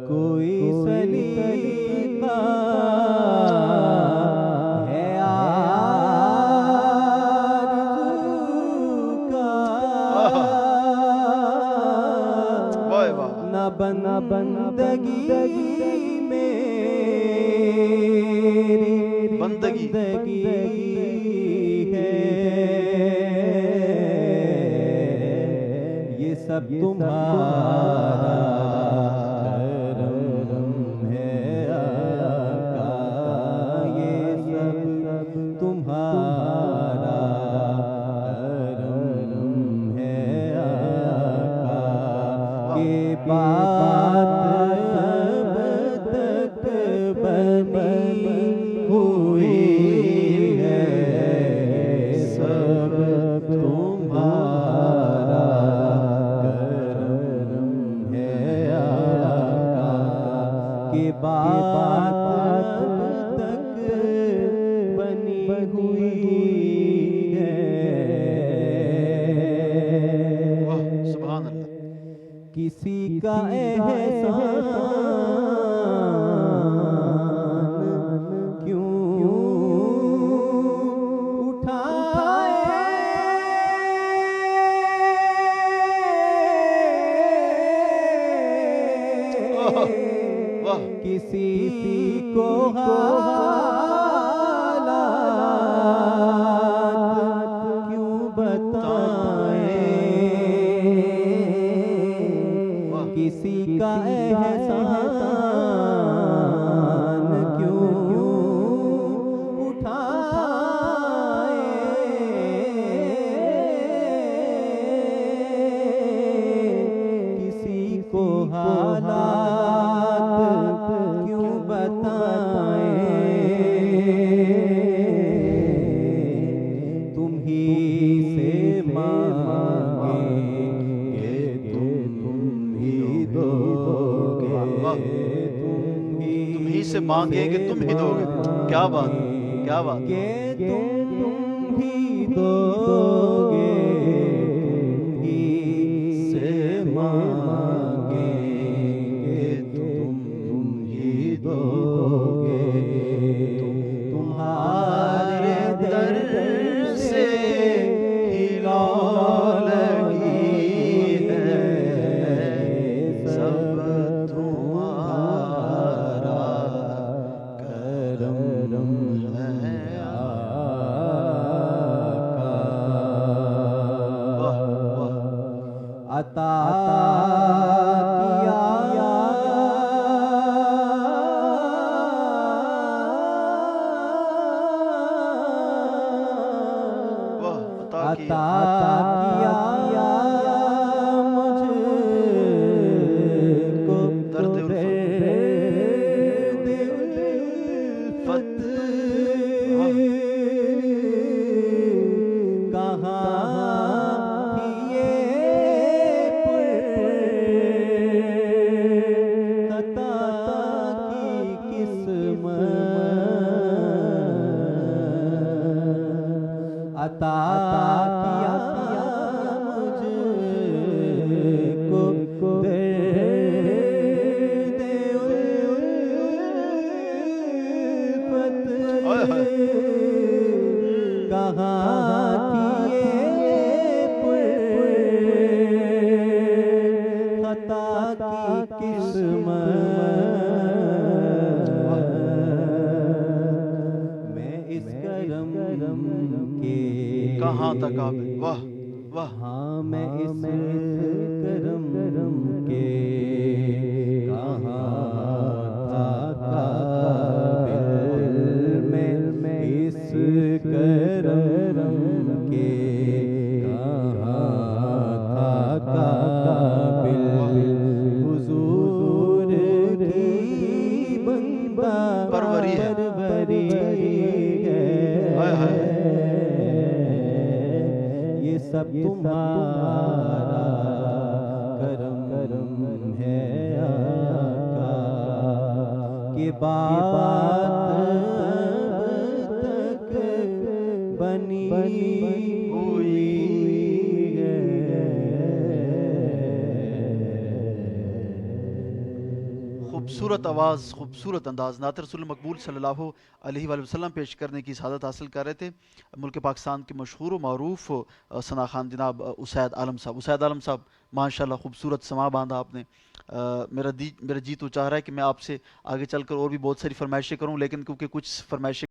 کوئی سلیقہ ہے آرزو کا نہ بندگی میری بندگی ہے یہ سب تمہارا کرم ہے آقا یہ سب تمہارا کرم ہے آقا یہ بات اب تک بنی ہوئی ہے سب تمہارا کرم ہے آقا کہ بات اب تک بنی ہوئی ہے سبحان اللہ کسی کا احسان کیوں اٹھائے کسی کو حالات کیوں بتائیں کسی کا احسان کیوں اٹھائے کسی کو حالات کیوں بتائیں تم ہی سے مانگیں گے تم ہی دو گے تم ہی سے مانگیں گے تم ہی دو گے کیا بات کیا بات کہ تم ہی دو گے تم ہی سے مانگیں گے تم ہی دو گے تمہارے در سے ہلا لگی ہے سب تمہارا کرم ہے آقا عطا کیا عطا کیا مجھ کو درد الفت کہاں تھی یہ خطا کی قسمت عطا کیا مجھ کو درد الفت کہاں تھی یہ خطا کی قسمت میں اس کرم کے کہاں تک قابل واہ واہ ہاں میں اس کرم کے کہاں تھا قابل میں اس کرم کے کہاں تھا قابل حضور کی بندہ پروری ہے یہ سب تمہارا کرم ہے آقا کہ بات اب تک بنی ہوئی ہے خوبصورت آواز، خوبصورت انداز نعت رسول مقبول صلی اللہ علیہ وآلہ وسلم پیش کرنے کی سعادت حاصل کر رہے تھے ملک پاکستان کے مشہور و معروف ثنا خان جناب اسید عالم صاحب. اسید عالم صاحب ماشاءاللہ خوبصورت سما باندھا آپ نے. میرا جی تو چاہ رہا ہے کہ میں آپ سے آگے چل کر اور بھی بہت ساری فرمائشیں کروں، لیکن کیونکہ کچھ فرمائشیں